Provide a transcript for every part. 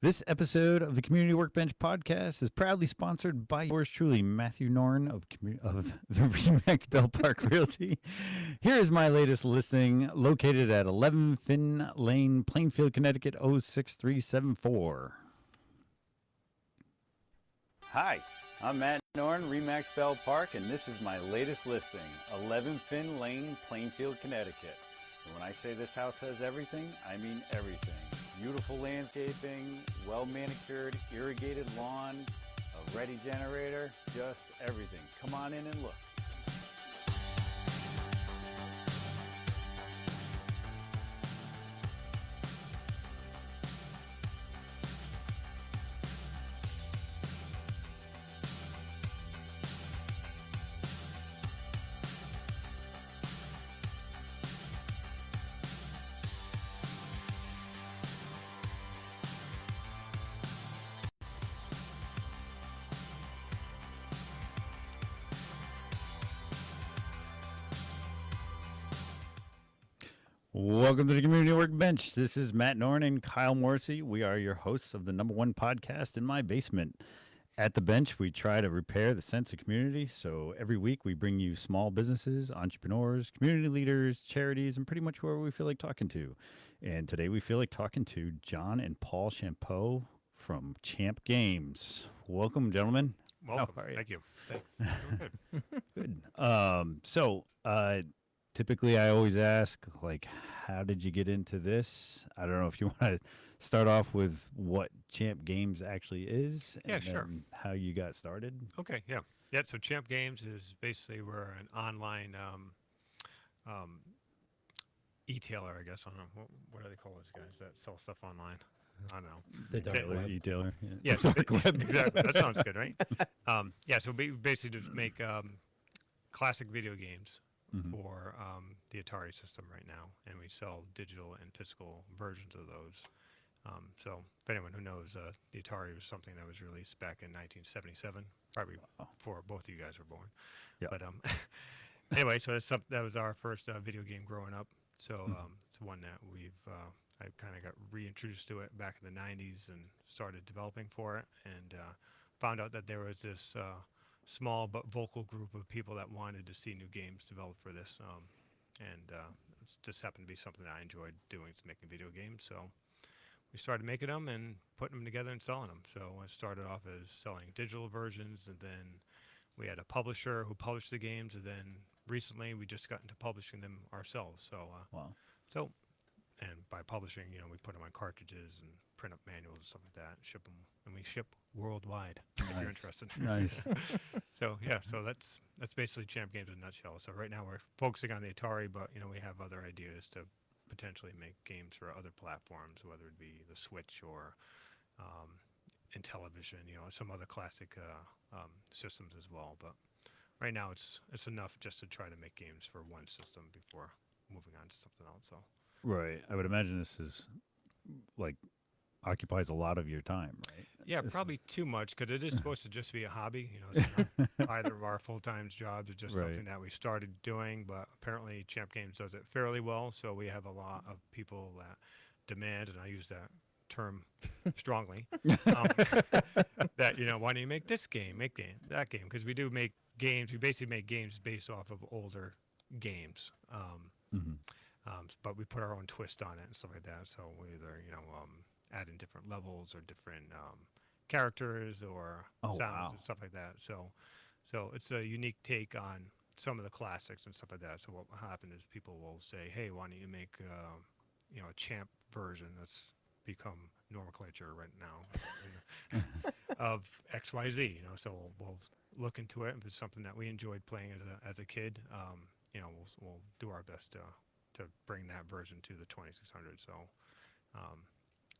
This episode of the Community Workbench podcast is proudly sponsored by yours truly, Matthew Norn of the Remax Bell Park Realty. Here is my latest listing located at 11 Finn Lane, Plainfield, Connecticut 06374. Hi, I'm Matt Norn, Remax Bell Park, and this is my latest listing, 11 Finn Lane, Plainfield, Connecticut. And when I say this house has everything, I mean everything. Beautiful landscaping, well-manicured, irrigated lawn, a ready generator, just everything. Come on in and look. Welcome to the Community Workbench. This is Matt Norn and Kyle Morrissey. We are your hosts of the #1 podcast in my basement. At the bench, we try to repair the sense of community. So every week we bring you small businesses, entrepreneurs, community leaders, charities, and pretty much whoever we feel like talking to. And today we feel like talking to John and Paul Champeau from Champ Games. Welcome, gentlemen. Welcome. How are you? Thank you. Thanks. Doing good. Good. Typically I always ask, like, how did you get into this? I don't know if you want to start off with what Champ Games actually is Yeah, and sure. then how you got started. Okay, yeah. Yeah, so Champ Games is basically we're an online um, e-tailer, I guess. I don't know. What do they call those guys that sell stuff online? I don't know. The dark Okay. web. E-tailer. Yeah, so exactly. That sounds good, right? Yeah, so we basically just make classic video games for the Atari system right now, and we sell digital and physical versions of those. So, if anyone who knows, the Atari was something that was released back in 1977, probably before both of you guys were born. Yeah. But anyway, so that was our first video game growing up. So it's one that I kind of got reintroduced to it back in the 90s and started developing for it, and found out that there was this small but vocal group of people that wanted to see new games developed for this. And it just happened to be something that I enjoyed doing, is making video games. So we started making them and putting them together and selling them. So I started off as selling digital versions, and then we had a publisher who published the games, and then recently we just got into publishing them ourselves. So, Wow. and by publishing, we put them on cartridges and print up manuals and stuff like that, and ship them, and we ship worldwide if you're interested. Nice. So yeah, so that's basically Champ Games in a nutshell. So right now we're focusing on the Atari, but we have other ideas to potentially make games for other platforms, whether it be the Switch or in television, some other classic systems as well. But right now it's enough just to try to make games for one system before moving on to something else. So Right. I would imagine this is like occupies a lot of your time, right? yeah, This probably is- too much because it is supposed to just be a hobby. It's not either of our full-time jobs. It's just Right. something that we started doing, but apparently Champ Games does it fairly well. So we have a lot of people that demand, and I use that term strongly, that why don't you make this game, that game? Because we do make games. We basically make games based off of older games. But we put our own twist on it and stuff like that. So we either add in different levels or different characters or Oh, sounds wow. and stuff like that. So it's a unique take on some of the classics and stuff like that. So what will happen is people will say, "Hey, why don't you make a Champ version that's become nomenclature right now of XYZ?" So we'll look into it. If it's something that we enjoyed playing as a kid, we'll do our best to bring that version to the 2600. So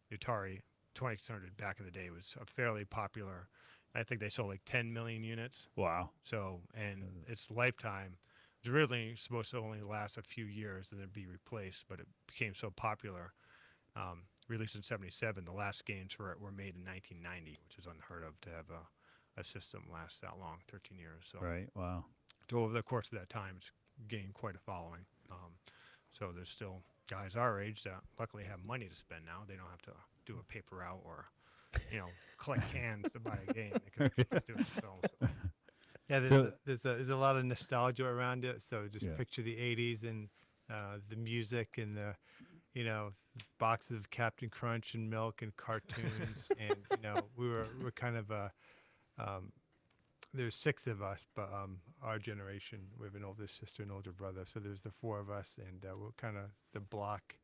the Atari 2600 back in the day was a fairly popular. I think they sold like 10 million units. Wow. So, and its lifetime was originally supposed to only last a few years and then be replaced, but it became so popular. Released in '77, the last games for it were made in 1990, which is unheard of to have a system last that long, 13 years. So, Right. Wow. so over the course of that time, it's gained quite a following. So there's still guys our age that luckily have money to spend now. They don't have to do a paper route or collect cans to buy a game. They could actually do it themselves. So. Yeah, So there's a lot of nostalgia around it. So just yeah, picture the '80s and the music and the boxes of Captain Crunch and milk and cartoons, and we're kind of a um, there's six of us, but our generation, we have an older sister and older brother, so there's the four of us, and we're kind of the block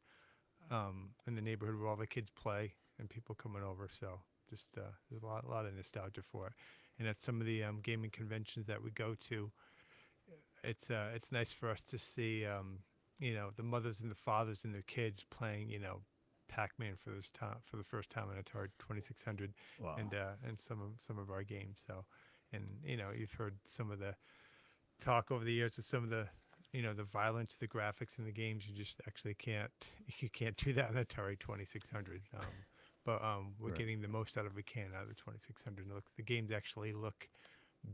in the neighborhood where all the kids play and people coming over. So just there's a lot of nostalgia for it, and at some of the gaming conventions that we go to, it's nice for us to see the mothers and the fathers and their kids playing Pac-Man for the first time on Atari 2600 wow, and some of our games. So, and you've heard some of the talk over the years with some of the violence, the graphics in the games. You just actually can't you can't do that on Atari 2600. But we're right. getting the most out of we can out of the 2600. The games actually look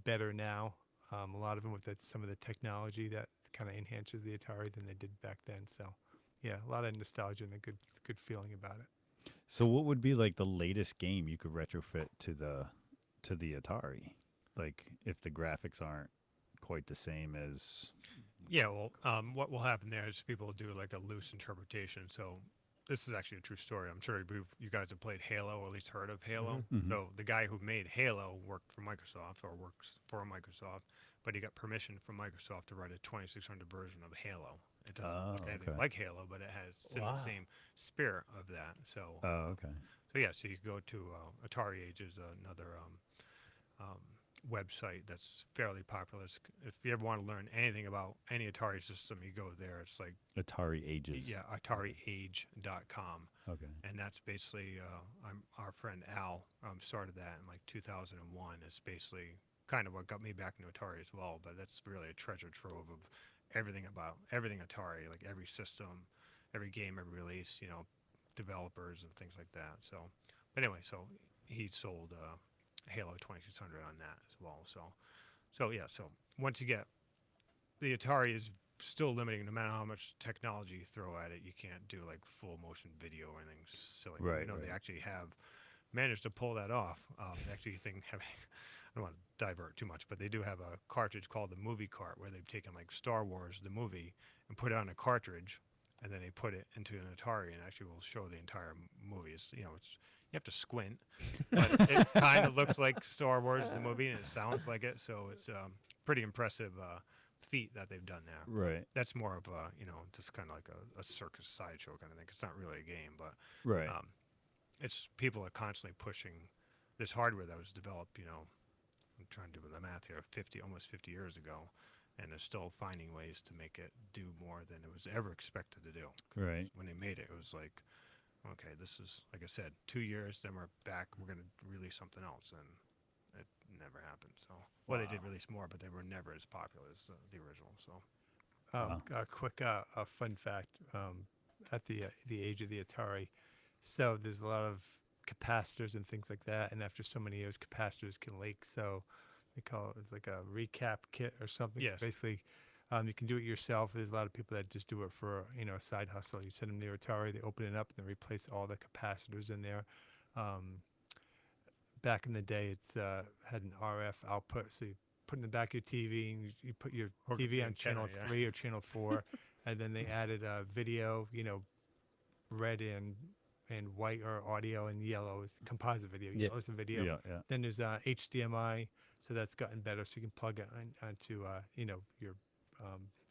better now. A lot of them with some of the technology that kind of enhances the Atari than they did back then. So, yeah, a lot of nostalgia and a good feeling about it. So what would be like the latest game you could retrofit to the Atari? Like if the graphics aren't quite the same as Yeah, well, what will happen there is people will do like a loose interpretation. So this is actually a true story. I'm sure you guys have played Halo or at least heard of Halo. Mhm. So the guy who made Halo worked for Microsoft or works for Microsoft, but he got permission from Microsoft to write a 2600 version of Halo. It doesn't Oh, look anything okay. like Halo, but it has still the Wow. same spirit of that. So, Oh, okay. so yeah, so you can go to Atari Age is another um, website that's fairly popular. If you ever want to learn anything about any Atari system, you go there. It's like Atari Ages. yeah, AtariAge.com, Okay. and that's basically our friend Al started that in like 2001. It's basically kind of what got me back into Atari as well. But that's really a treasure trove of everything Atari, like every system, every game, every release, developers and things like that. So, but anyway, so he sold Halo 2600 on that as well. So yeah, so once you get the Atari is still limiting no matter how much technology you throw at it. You can't do like full motion video or anything silly. Right, Even though they right. actually have managed to pull that off. Actually, think having I don't want to divert too much, but they do have a cartridge called the movie cart where they've taken like Star Wars the movie and put it on a cartridge, and then they put it into an Atari and actually will show the entire movie. It's you have to squint, but it kind of looks like Star Wars the movie and it sounds like it. So it's pretty impressive feat that they've done there. Right. That's more of a just kind of like a circus sideshow kind of thing. It's not really a game, but Right. it's people are constantly pushing this hardware that was developed. I'm trying to do the math here, almost 50 years ago, and they're still finding ways to make it do more than it was ever expected to do. Right. When they made it, it was like, okay, this is like I said, 2 years, then we're back. We're gonna release something else, and it never happened. So, well, they did Wow. release more, but they were never as popular as the original. So, Wow. A quick fun fact at the age of the Atari. So there's a lot of capacitors and things like that, and after so many years, capacitors can leak. So they call it it's like a recap kit or something. yes, Basically, you can do it yourself. There's a lot of people that just do it for a side hustle. You send them their Atari, they open it up, and they replace all the capacitors in there. Um, Back in the day, it's had an RF output, so you put in the back of your TV and you put your Hook TV the on antenna, channel yeah. 3 or channel 4, and then they added video, red and white, or audio and yellow is composite video. Yeah. Yellow is the video. Yeah. Yeah. Then there's HDMI, so that's gotten better. So you can plug it onto your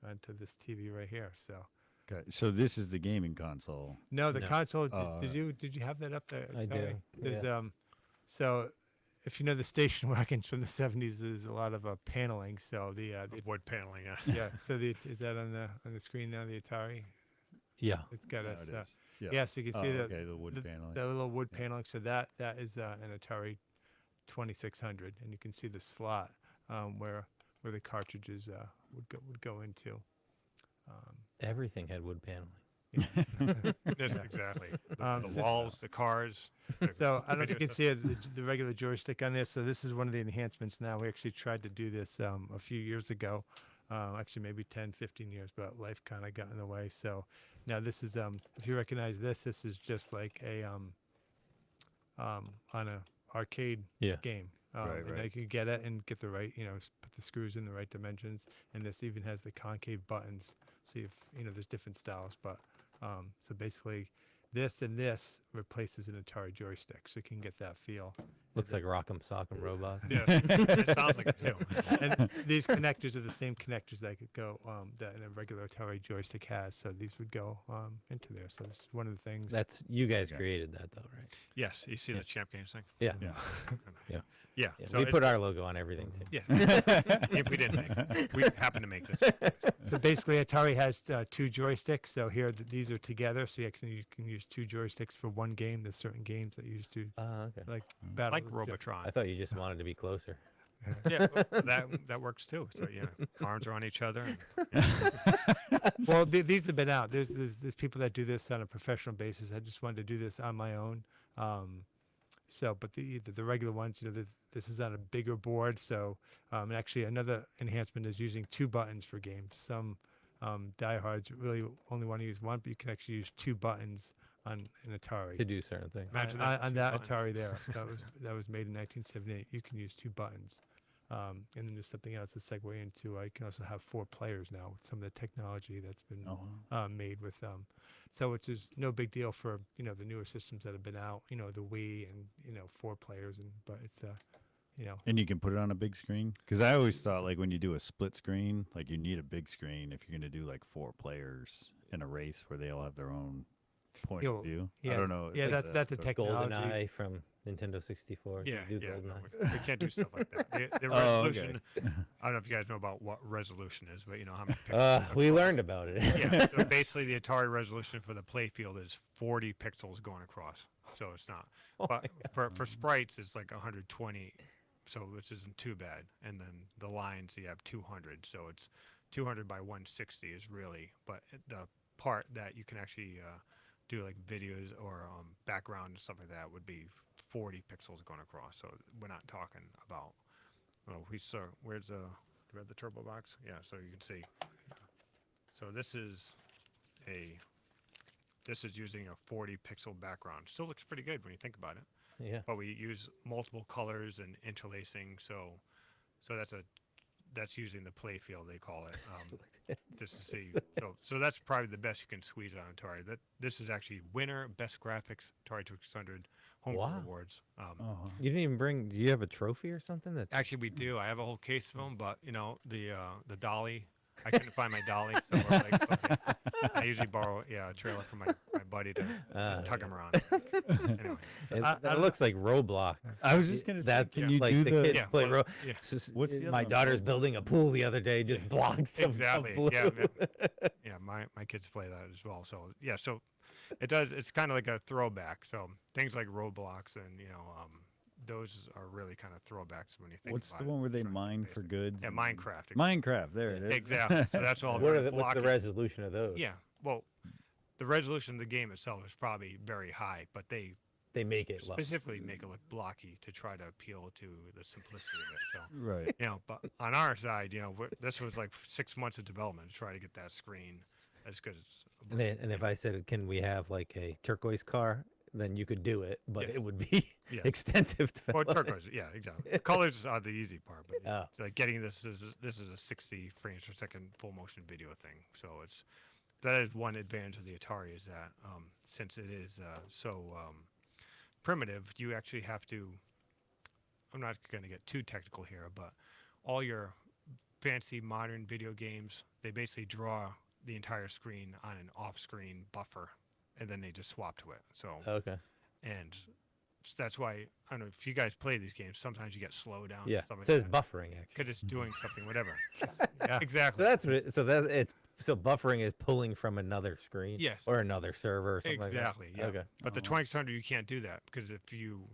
onto this TV right here. So Okay. So this is the gaming console. no, the No. console. Oh, Did you have that up there? I Tony? do, There's yeah. so if you know the station wagons from the 70s, there's a lot of paneling. So the Wood paneling, yeah. yeah. So is that on the screen now? The Atari. Yeah. It's got Now a it is. Yeah. yeah. So you can Oh, see okay. The wood paneling. the little wood Yeah. paneling. So that is an Atari 2600, and you can see the slot where the cartridges would go into. Everything had wood paneling. Yes, Yeah. exactly. The So- walls, the cars. So I don't know if you video can see the regular joystick on this. So this is one of the enhancements now. We actually tried to do this a few years ago, actually maybe 10, 15 years, but life kind of got in the way. So now this is, if you recognize this is just like a on a arcade Yeah. game. Right, and right. you can get it and get the right, put the screws in the right dimensions. And this even has the concave buttons. So there's different styles, but so basically, this and this replaces an Atari joystick, so you can get that feel. Looks like Rock'em Sock'em Robots. Yeah, it sounds like it too. And these connectors are the same connectors that could go that a regular Atari joystick has. So these would go into there. So this is one of the things. That's you guys Okay. created that though, right? Yes, you see Yeah. the Champ Games thing. Yeah. Yeah. Yeah. Yeah. Yeah, So we it- put our logo on everything too. Yeah. If we didn't make it, we happen to make this. So basically, Atari has two joysticks. So here, these are together. So you can use two joysticks for one game. There's certain games that you used to Okay. like battle. Like with Robotron. I thought you just wanted to be closer. Yeah, that works too. So yeah, arms are on each other. And, Well, these have been out. There's people that do this on a professional basis. I just wanted to do this on my own. But the regular ones, this is on a bigger board. So, and actually another enhancement is using two buttons for games. Some diehards really only want to use one, but you can actually use two buttons on an Atari. To do certain things. Imagine on, that, on two that buttons. Atari there, that was made in 1978. You can use two buttons. And then there's something else to segue into. I can also have 4 players now with some of the technology that's been Oh, wow. made with so which is no big deal for the newer systems that have been out, the Wii and 4 players, but it's And you can put it on a big screen? Because I always thought, like, when you do a split screen, like, you need a big screen if you're going to do, like, 4 players in a race where they all have their own point Yo, of view. yeah, I don't know. yeah, like that's a technology. GoldenEye from Nintendo 64. yeah, Do yeah. No, GoldenEye. we can't do stuff like that. The Oh, okay. resolution. I don't know if you guys know about what resolution is, but you know how many. Pixels We learned about it. yeah. So basically, the Atari resolution for the playfield is 40 pixels going across. So it's not. But for sprites, it's like 120. So which isn't too bad. And then the lines, you have 200. So it's 200 by 160 is really. But the part that you can actually do like videos or background and stuff like that would be 40 pixels going across. So we're not talking about. Oh, we saw where's do we have the turbo box? Yeah. So you can see. So this is using a 40 pixel background. Still looks pretty good when you think about it. Yeah. But we use multiple colors and interlacing. So that's using the play field, they call it, just to see. So that's probably the best you can squeeze on Atari. This is actually winner best graphics Atari 2600 home Wow. awards. Oh, You didn't even bring. Do you have a trophy or something? That Actually, we do. I have a whole case of them, but the dolly. I couldn't find my dolly, so we're like, okay. I usually borrow a trailer from my buddy to tug him around. Anyway, that looks like Roblox. I was just gonna say, That's can you like do the the- kids Yeah, play. well, yeah. What's the other My one? daughter's building a pool the other day. Just blocks of Exactly. blue. Yeah, my kids play that as well. So yeah, so it does. It's kind of like a throwback. So things like Roblox and those are really kind of throwbacks when you think. What's about the it. one where they It's really mine for basic. goods? Yeah, and- Minecraft. Minecraft, there it is. Exactly. So that's all. What very are what's the blocky. resolution of those? Yeah. Well, the resolution of the game itself is probably very high, but they They make it look. specifically make it look blocky to try to appeal to the simplicity of it. So. Right. But on our side, this was like 6 months of development to try to get that screen as good as. And if I said, can we have like a turquoise car? Then you could do it, but Yeah. it would be Yeah. extensive Well, development. turquoise, yeah, exactly. The colors are the easy part, but Oh. it's like getting this is a 60 frames per second full motion video thing. So that is one advantage of the Atari is that since it is so primitive, you actually have to. I'm not going to get too technical here, but all your fancy modern video games, they basically draw the entire screen on an off-screen buffer, and then they just swap to it. So Okay. and that's why I don't know if you guys play these games. Sometimes you get slowed down. Yeah. Stuff It like says that, buffering actually. because it's doing something, whatever. Yeah. So Exactly. that's what it, so that it's so buffering is pulling from another screen. Yes. Or another server or something Exactly. like that. Yeah. Okay. But the Oh, wow. 2600 you can't do that because if you,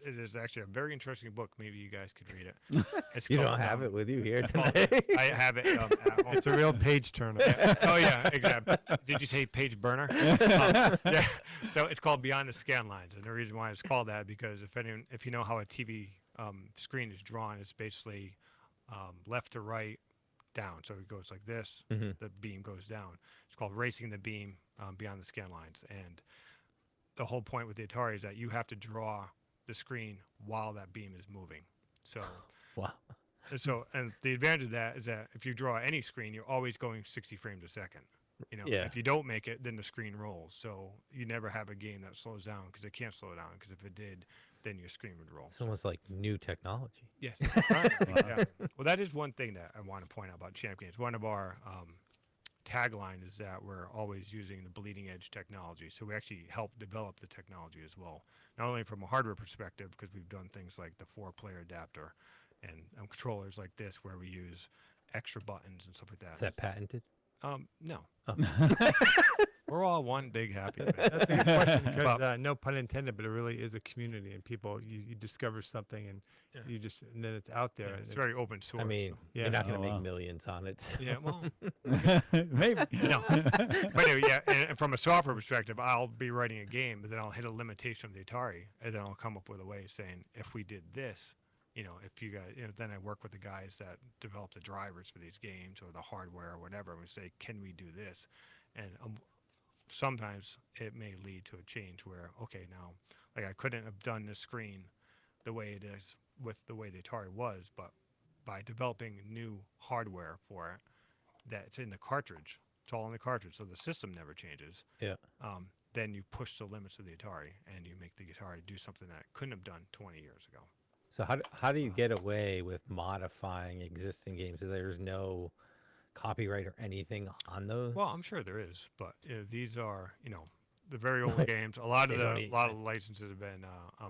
it is actually a very interesting book. Maybe you guys could read it. It's You called, don't have it with you here it's called- today. I have it at home. It's a real page turner. Yeah. Oh yeah, exactly. Did you say page burner? Yeah. So it's called Beyond the Scan Lines, and the reason why it's called that because if you know how a TV screen is drawn, it's basically left to right, down. So it goes like this. Mhm. The beam goes down. It's called Racing the Beam Beyond the Scan Lines, and the whole point with the Atari is that you have to draw the screen while that beam is moving. So, Wow. and the advantage of that is that if you draw any screen, you're always going 60 frames a second. Yeah. If you don't make it, then the screen rolls. So you never have a game that slows down because it can't slow down. Because if it did, then your screen would roll. It's almost like new technology. Yes. Yeah. Well, that is one thing that I want to point out about Champ Games. One of our tagline is that we're always using the bleeding edge technology. So we actually help develop the technology as well, not only from a hardware perspective, because we've done things like the 4-player adapter and controllers like this, where we use extra buttons and stuff like that. Is that patented? No. Oh. We're all one big happy family. That's a good question because But- no pun intended, but it really is a community, and people you discover something and Yeah. and then it's out there. Yeah, and it's it- very open source. I mean, Yeah. you're not going Oh, to make wow. millions on it. yeah, well, Maybe. no. But anyway, yeah, and from a software perspective, I'll be writing a game, but then I'll hit a limitation of the Atari, and then I'll come up with a way saying, if we did this, if you guys, then I work with the guys that develop the drivers for these games or the hardware or whatever, and we say, can we do this? And sometimes it may lead to a change where, okay, now, like I couldn't have done this screen the way it is with the way the Atari was, but by developing new hardware for it that's in the cartridge, it's all in the cartridge, so the system never changes. Yeah. Then you push the limits of the Atari, and you make the Atari do something that it couldn't have done 20 years ago. So how do you get away with modifying existing games? There's no copyright or anything on those? Well, I'm sure there is, but these are, the very old games. A lot of They don't the eat- licenses have been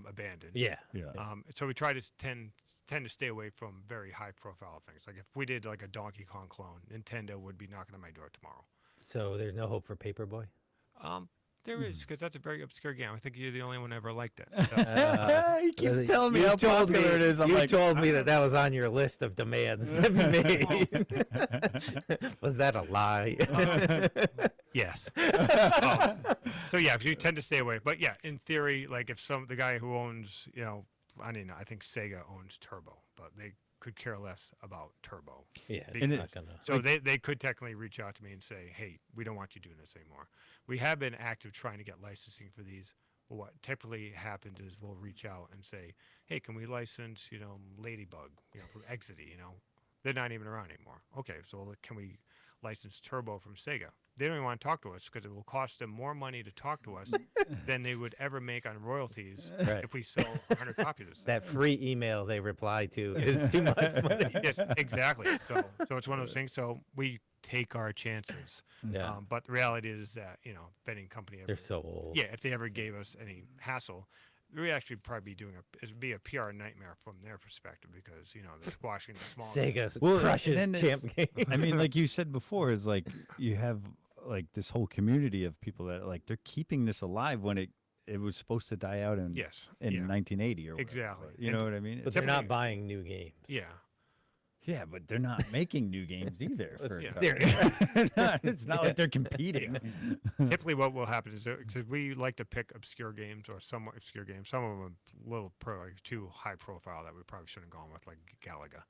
abandoned. Yeah. Yeah. So we try to tend to stay away from very high profile things. Like if we did like a Donkey Kong clone, Nintendo would be knocking on my door tomorrow. So there's no hope for Paperboy? There is, because that's a very obscure game. I think you're the only one ever liked it. He keeps Uh, telling me you how told popular it is. I'm you like, told me that was on your list of demands to be made. Was that a lie? Yes. So yeah, you tend to stay away. But yeah, in theory, like if the guy who owns, I think Sega owns Turbo, but they could care less about Turbo. Yeah, And it's not gonna. So they could technically reach out to me and say, hey, we don't want you doing this anymore. We have been active trying to get licensing for these. But what typically happens is we'll reach out and say, hey, can we license, Ladybug, from Exidy, They're not even around anymore. Okay, so can we license Turbo from Sega? They don't even want to talk to us because it will cost them more money to talk to us than they would ever make on royalties Right. if we sell 100 copies of this. That free email they reply to is too much money. Yes, exactly. So it's one of those things. So we take our chances. Yeah, But the reality is that, betting company ever, they're so old. yeah, if they ever gave us any hassle, we'd actually probably be it'd be a PR nightmare from their perspective because, they're squashing the small. Sega Well, crushes and then champ game. I mean, like you said before, is like you have like this whole community of people that like they're keeping this alive when it was supposed to die out in Yes. in yeah. 1980 or whatever. Exactly. You And- know what I mean? But It's they're not typically- buying new games. Yeah. yeah, but they're not making new games either. For Yeah. Atari. It's not like they're competing. Typically, what will happen is because we like to pick obscure games or somewhat obscure games. Some of them are a little too high profile that we probably shouldn't have gone with, like Galaga.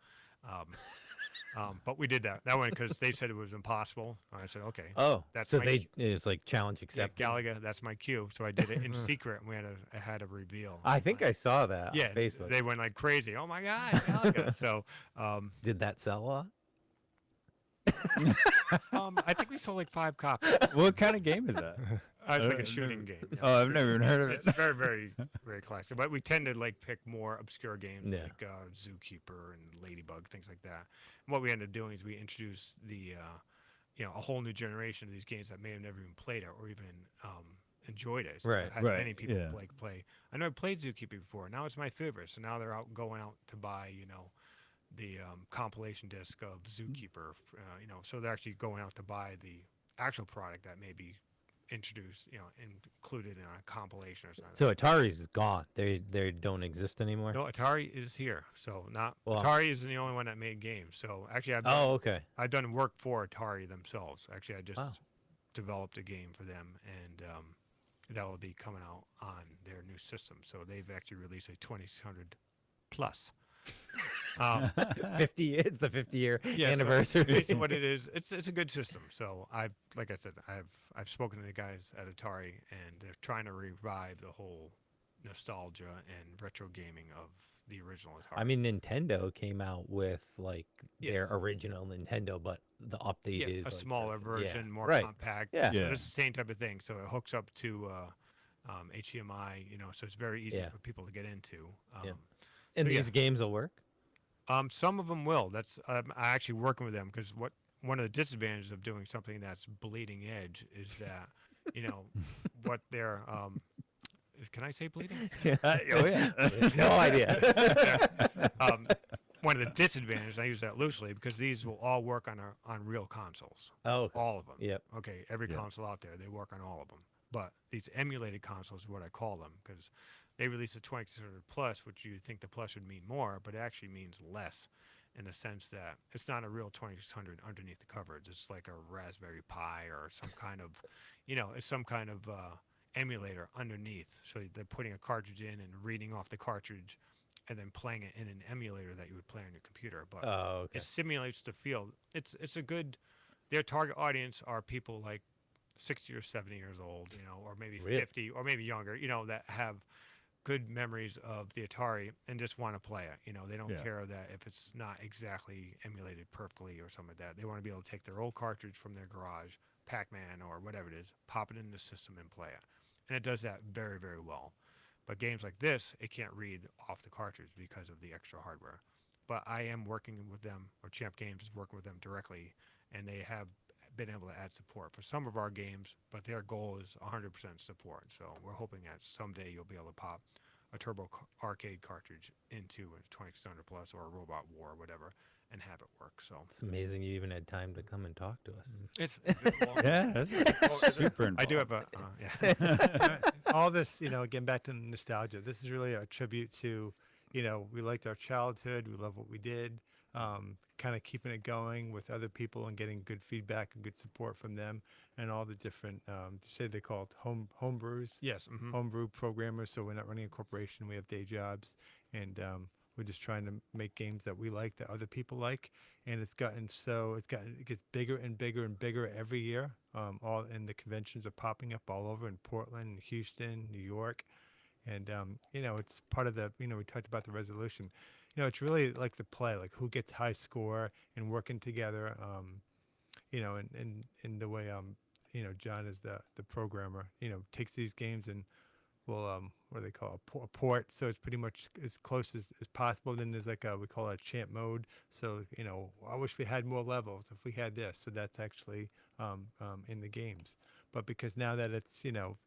But we did that one because they said it was impossible. I said, okay, Oh, That's so my- it's like challenge yeah, accepted. Galaga, that's my cue. So I did it in secret, and I had a reveal. I think I saw that Yeah, on Facebook. they went like crazy. Oh my god, Galaga! So Did that sell a lot? I think we sold like 5 copies. What kind of game is that? It's like Uh, a shooting game. yeah. Oh, I've never even heard of it. It's very, very, very classic. But we tend to like pick more obscure games Yeah. like Zookeeper and Ladybug, things like that. And what we end up doing is we introduce a whole new generation of these games that may have never even played it or even enjoyed it. So Right, I've had right, many people yeah. play. I know I played Zookeeper before. Now it's my favorite. So now they're going out to buy, the compilation disc of Zookeeper. So they're actually going out to buy the actual product that may be introduced, included in a compilation or something. So Atari's is gone. They don't exist anymore. No, Atari is here. So Well- Atari isn't the only one that made games. So actually, Oh, okay. I've done work for Atari themselves. Actually, I just Wow. developed a game for them, and that will be coming out on their new system. So they've actually released a 2600 plus. 50. It's the 50-year Yeah, so anniversary. basically what it is, it's a good system. So like I said, I've spoken to the guys at Atari, and they're trying to revive the whole nostalgia and retro gaming of the original Atari. I mean, Nintendo came out with like their Yes. original Nintendo, but the updated, yeah, a like, smaller version. version, more right. compact. Yeah. So Yeah. it's the same type of thing. So it hooks up to HDMI, so it's very easy Yeah. for people to get into. Yeah. And but yeah. these games will work. Some of them will. That's I actually working with them because one of the disadvantages of doing something that's bleeding edge is that what they're can I say bleeding? Oh yeah. No idea. One of the disadvantages, I use that loosely because these will all work on real consoles. Oh, okay. All of them. Yep. Okay, every Yeah. console out there, they work on all of them. But these emulated consoles is what I call them because they release a 2600 Plus, which you think the Plus would mean more, but it actually means less in the sense that it's not a real 2600 underneath the covers. It's like a Raspberry Pi or some kind of, it's some kind of emulator underneath. So they're putting a cartridge in and reading off the cartridge and then playing it in an emulator that you would play on your computer. But Oh, okay. it simulates the field. It's a good. Their target audience are people like 60 or 70 years old, or maybe Really? 50 or maybe younger, that have good memories of the Atari and just want to play it. They don't Yeah. care that if it's not exactly emulated perfectly or something like that. They want to be able to take their old cartridge from their garage, Pac-Man or whatever it is, pop it in the system and play it. And it does that very, very well. But games like this, it can't read off the cartridge because of the extra hardware. But I am working with them, or Champ Games is working with them directly, and they have been able to add support for some of our games, but their goal is 100% support. So we're hoping that someday you'll be able to pop a Turbo Arcade cartridge into a 2600 Plus or a Robot War or whatever and have it work. So It's amazing you even had time to come and talk to us. it's long. Yeah, that's super. I do involved. have yeah. All this, getting back to nostalgia, this is really a tribute to, we liked our childhood. We love what we did. Kind of keeping it going with other people and getting good feedback and good support from them and all the different, say they call it home brews. Yes. Homebrew programmers. So we're not running a corporation. We have day jobs, and we're just trying to make games that we like, that other people like. And it gets bigger and bigger and bigger every year. And the conventions are popping up all over in Portland, Houston, New York, and it's part of the. We talked about the resolution. It's really like the play, like who gets high score and working together. And the way John is the programmer, takes these games and will what do they call a port, so it's pretty much as close as possible. Then there's like we call it a champ mode, so I wish we had more levels if we had this, so that's actually in the games. But because now that it's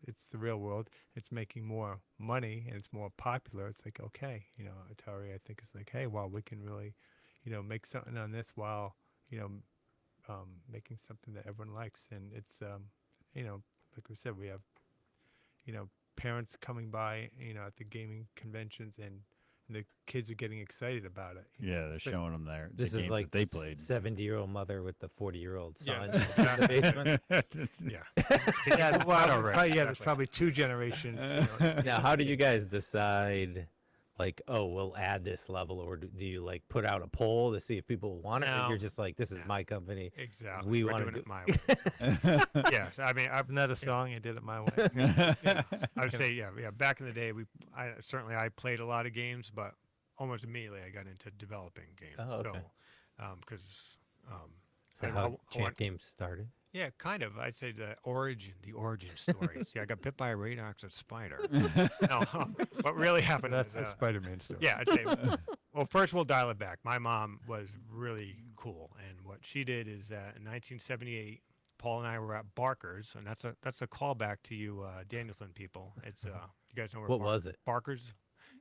it's the real world, it's making more money and it's more popular, it's like, okay, Atari I think is like, hey, well, we can really make something on this while making something that everyone likes. And it's like we said, we have parents coming by at the gaming conventions, and the kids are getting excited about it. Yeah, they're showing them the This is games like that they played. 70-year-old mother with the 40-year-old son Yeah. in the basement. Yeah. Yeah, Well, already, there's exactly. probably two generations. Now, how do you guys decide, like, oh, we'll add this level, or do you like put out a poll to see if people want it? Or No. you're just like, this is No. my company. Exactly. We We're wanna doing do- it my way. Yes, I mean, Isn't that a song? I did it my way. I would say, yeah. Back in the day, I played a lot of games, but almost immediately I got into developing games. Oh, okay. So, because Is that I how want- Champ Games started? yeah, kind of. I'd say the origin story. See, I got bit by a radioactive spider. No, what really happened? That's was, the Spider-Man story. yeah, I'd say. Well, first we'll dial it back. My mom was really cool, and what she did is that in 1978, Paul and I were at Barker's, and that's a callback to you, Danielson people. It's you guys know where What was it? Barker's.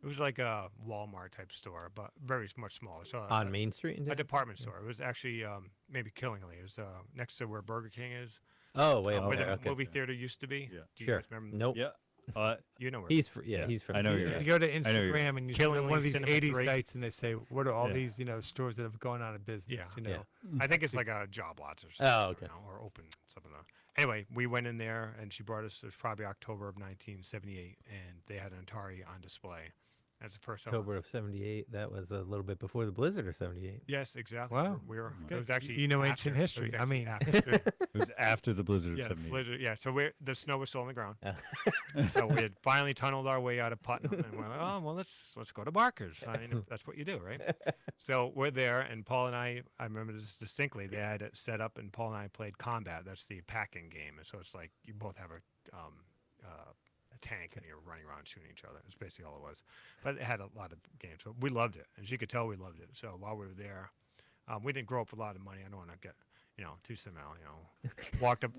It was like a Walmart type store, but much smaller. So On Main Street? In a Denver? department store. It was actually maybe Killingley. It was next to where Burger King is, Oh, wait, where okay, the okay. movie theater used to be. Yeah. Do you Sure. guys remember? Nope. Yeah. You know where. He's Yeah, he's from I know here. you're If right. you go to I know you're Instagram and you see Killing one of Link these Cinema 80s 3. sites, and they say, what are all Yeah. these stores that have gone out of business? Yeah. You know? I think it's like a job lots or something. Oh, okay. Or open something. Anyway, we went in there and she brought us. It was probably October of 1978, and they had an Atari on display. That's the first October of '78. That was a little bit before the blizzard of '78. Yes, exactly. Wow, We were. good. It was actually You know after. ancient It was history. I actually mean, after. It was after the blizzard Yeah, of the 78. blizzard. Yeah, so the snow was still on the ground. Yeah. So we had finally tunneled our way out of Putnam, and we're like, oh well, let's go to Barker's. I mean, that's what you do, right? So we're there, and Paul and I remember this distinctly. They had it set up, and Paul and I played combat. That's the packing game, and so it's like you both have a tank, and you're running around shooting each other. That's basically all it was. But it had a lot of games, so we loved it, and she could tell we loved it. So while we were there, we didn't grow up with a lot of money. I don't want to get too sentimental. Walked up,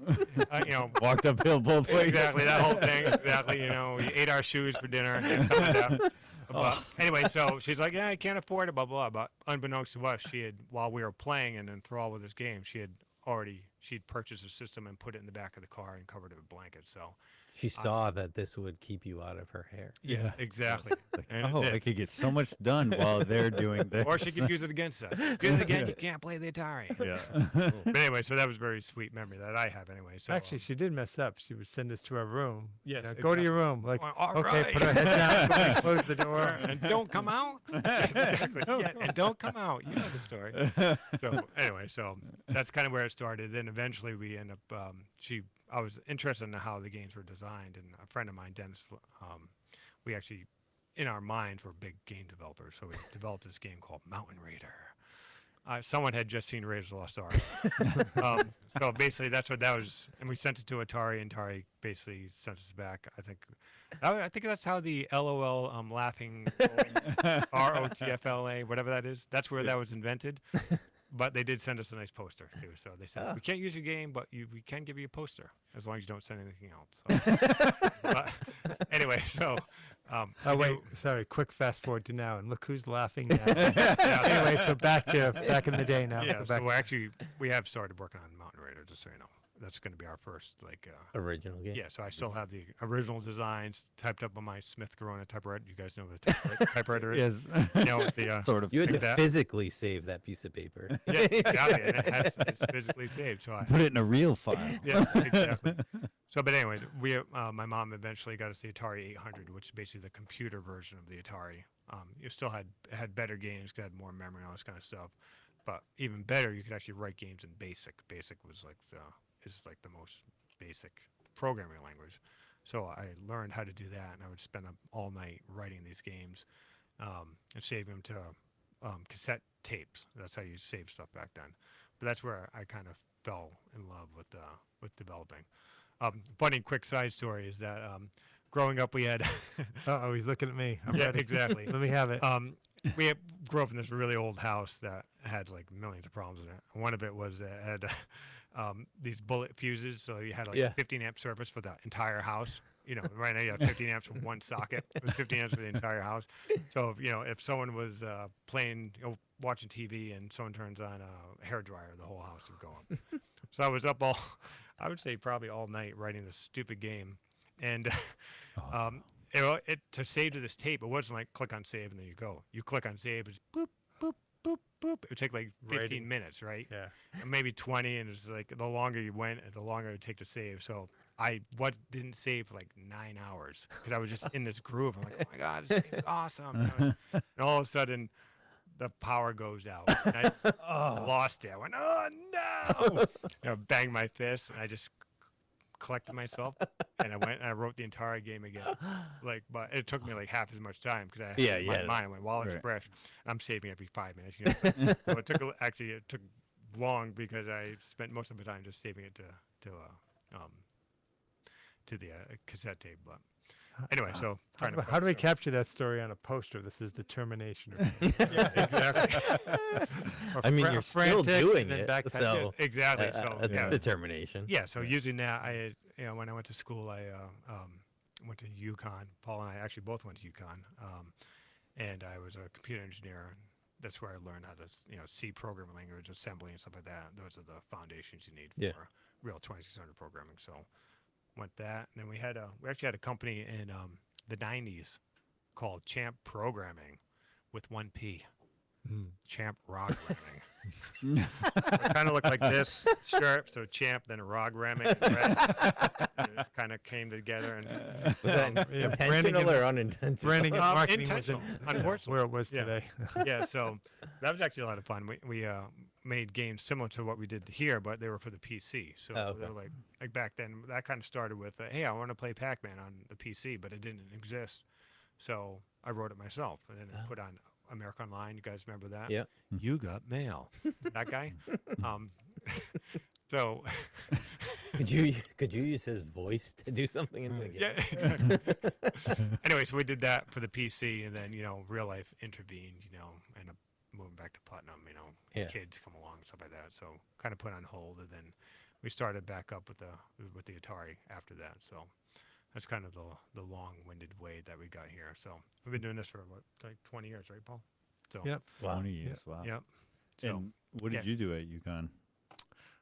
Walked uphill both ways. exactly that whole thing. Exactly, we ate our shoes for dinner. And stuff like that. But anyway, so she's like, yeah, I can't afford it, blah, blah, blah. But unbeknownst to us, while we were playing and enthralled with this game, she'd purchased a system and put it in the back of the car and covered it with blankets. So She saw that this would keep you out of her hair. yeah, exactly. And it Oh, did. I could get so much done while they're doing this. Or she could use it against us. Do it again, you can't play the Atari. Yeah. But anyway, so that was a very sweet memory that I have anyway. So actually, she did mess up. She would send us to our room. Yes, Go to your exactly. room. Like, Well, all okay, right. put our head down, go and close the door. and don't come out. Exactly. Yeah, and don't come out. You know the story. So anyway, so that's kind of where it started. Then eventually we end up. I was interested in how the games were designed, and a friend of mine, Dennis, we actually, in our minds, were big game developers. So we developed this game called Mountain Raider. Someone had just seen Raiders of the Lost Ark. So basically, that's what that was, and we sent it to Atari, and Atari basically sent us back. I think that's how the LOL laughing ROTFLA, whatever that is. That's where that was invented. But they did send us a nice poster too. So they said we can't use your game, but we can give you a poster as long as you don't send anything else. So, but anyway, so. Oh wait, sorry. Quick fast forward to now, and look who's laughing now. Anyway, so back in the day now. Yeah, Go so back. we have started working on Mountain Raider, just so you know. That's going to be our first Original game. yeah. So I still have the original designs typed up on my Smith Corona typewriter. You guys know what a typewriter is? Yes. The Sort of. You had Like to that. physically save that piece of paper. yeah, exactly, and it's physically saved. So I Put it in a real file. yeah, exactly. So, but anyways, my mom eventually got us the Atari 800, which is basically the computer version of the Atari. You still had better games, 'cause it had more memory and all this kind of stuff. But even better, you could actually write games in BASIC. BASIC was the most basic programming language. So I learned how to do that, and I would spend up all night writing these games and save them to cassette tapes. That's how you save stuff back then. But that's where I kind of fell in love with developing. Funny quick side story is that growing up we had Oh, he's looking at me. I'm yeah, ready. exactly. Let me have it. Grew up in this really old house that had like millions of problems in it. And one of it was it had these bullet fuses, so you had like Yeah. 15 amp service for the entire house. Right now you have 15 amps from one socket. It was 15 amps for the entire house. So if someone was playing, watching TV, and someone turns on a hair dryer, the whole house would go up. So I was up I would say probably all night writing this stupid game, and to save to this tape, it wasn't like click on save and then you go. You click on save, it's boop boop boop boop. It would take like 15 Writing. minutes, right? Yeah. Maybe 20, and it's like the longer you went, the longer it would take to save. So I didn't save for like 9 hours because I was just in this groove. I'm like, oh my god, this game is awesome. And all of a sudden, the power goes out. And I lost it. I went, oh no! Banged my fist, and I just collected myself, and I went and I wrote the entire game again. But it took me like half as much time because I had my mind. I went, while it's Right. fresh, and I'm saving every 5 minutes. So it took long because I spent most of the time just saving it to the cassette tape. But anyway, so trying to How do we focus capture that story on a poster? This is determination. on- yeah, exactly. Or I mean, fra- you're still frantic, doing and then it, backpedal. so Exactly. So that's yeah. determination. Yeah, so using that, I had, when I went to school, I went to UConn. Paul and I actually both went to UConn, and I was a computer engineer. That's where I learned how to, C programming language, assembly, and stuff like that. Those are the foundations you need Yeah. for real 2600 programming. So went that, and then we actually had a company in the 90s called Champ Programming with 1 P. Champ Programming. It kind of looked like this shirt, so champ, then rog ramming, red. And it kind of came together, and Was that yeah, branding intentional and- or unintentional? Branding and marketing intentional, wasn't unfortunately. where it was Yeah. today. Yeah, so that was actually a lot of fun. We made games similar to what we did here, but they were for the PC. So Oh, okay. they were like back then. That kind of started with, hey, I want to play Pac-Man on the PC, but it didn't exist. So I wrote it myself, and then it put on America Online. You guys remember that? Yeah. You got mail. That guy. So Could you use his voice to do something in the game? yeah. Exactly. Anyway, so we did that for the PC, and then real life intervened. Ended up moving back to Putnam. Yeah. Kids come along and stuff like that. So kind of put on hold, and then we started back up with the Atari after that. So that's kind of the long-winded way that we got here. So we've been doing this for what, like 20 years, right, Paul? So Yep. Wow. 20 years. Wow. Yep. So And what did yeah. you do at UConn?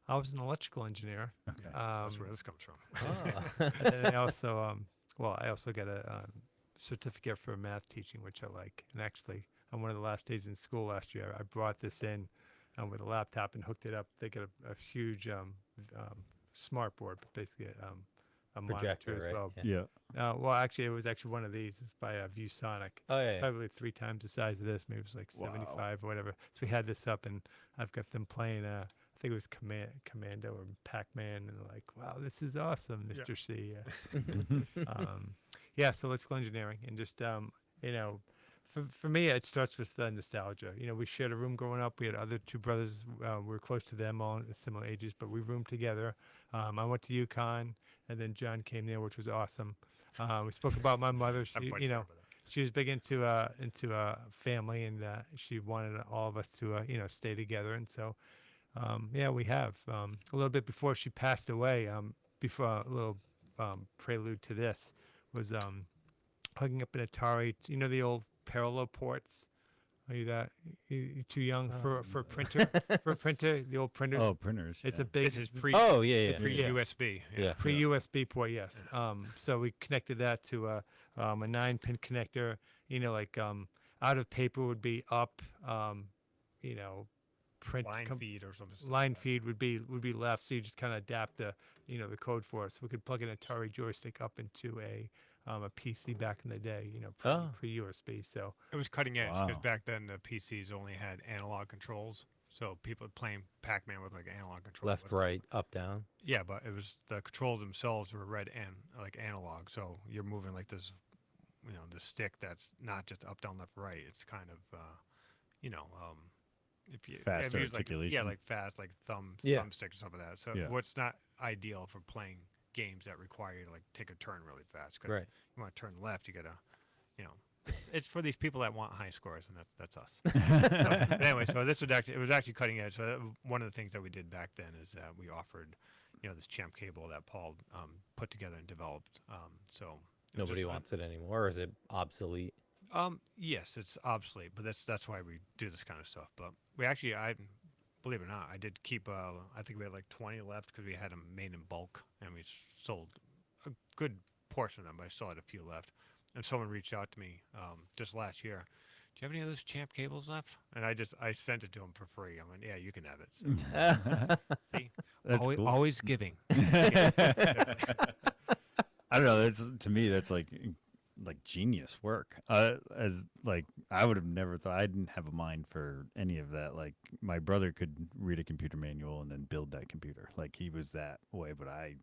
I was an electrical engineer. Okay. that's where this comes from. Ah. And then I also, I also got a certificate for math teaching, which I like. And actually, on one of the last days in school last year, I brought this in with a laptop and hooked it up. They got a huge smart board, but basically a Projector, monitor as right? well. Yeah. Well, actually, it was actually one of these. It's by ViewSonic. Oh yeah. Probably 3 times the size of this. Maybe it was like Wow. 75 or whatever. So we had this up, and I've got them playing. I think it was Commando or Pac-Man, and they're like, "Wow, this is awesome, Yeah. Mr. C." Yeah, so electrical engineering, and just for me, it starts with nostalgia. We shared a room growing up. We had other 2 brothers. We were close to them, all similar ages, but we roomed together. I went to UConn, and then John came there, which was awesome. We spoke about my mother. She, I'm quite you sure know, about that. she was big into family, and she wanted all of us to stay together. And so, yeah, we have a little bit before she passed away. Before a little prelude to this was hugging up an Atari. The old parallel ports. Are you that you too young for a printer? For a printer, the old printer. Oh, printers. It's yeah. a big. This is pre Oh yeah, yeah. Pre- pre yeah. USB. Yeah. Pre-USB port, yes. So we connected that to a 9-pin connector. Out of paper would be up. Print Line feed or something. line feed would be left. So you just kind of adapt the the code for us. So we could plug an Atari joystick up into a PC back in the day. Oh. Pre-USB. So It was cutting edge because Wow. back then the PCs only had analog controls. So people playing Pac-Man with like analog controls. Left, right, up, down. Yeah, but it was the controls themselves were red and like analog. So you're moving like this, the stick that's not just up, down, left, right. It's kind of, if you Faster have used articulation. like fast, like Yeah. thumbstick or something like that. So Yeah. what's not ideal for playing games that require you to like take a turn really fast. 'Cause Right. you want to turn left, you gotta, it's for these people that want high scores, and that's us. But anyway, so it was actually cutting edge. So one of the things that we did back then is that we offered, this champ cable that Paul put together and developed. So it was Nobody just- wants it anymore, or is it obsolete? Yes, it's obsolete, but that's why we do this kind of stuff. But we actually, believe it or not, I did keep. I think we had like 20 left because we had them made in bulk, and we sold a good portion of them. But I still had a few left. And someone reached out to me just last year. Do you have any of those champ cables left? And I sent it to him for free. I went, yeah, you can have it. So, see, That's always, cool. always giving. I don't know. To me, that's like genius work. As like I would have never thought. I didn't have a mind for any of that. Like my brother could read a computer manual and then build that computer. Like he was that way, but I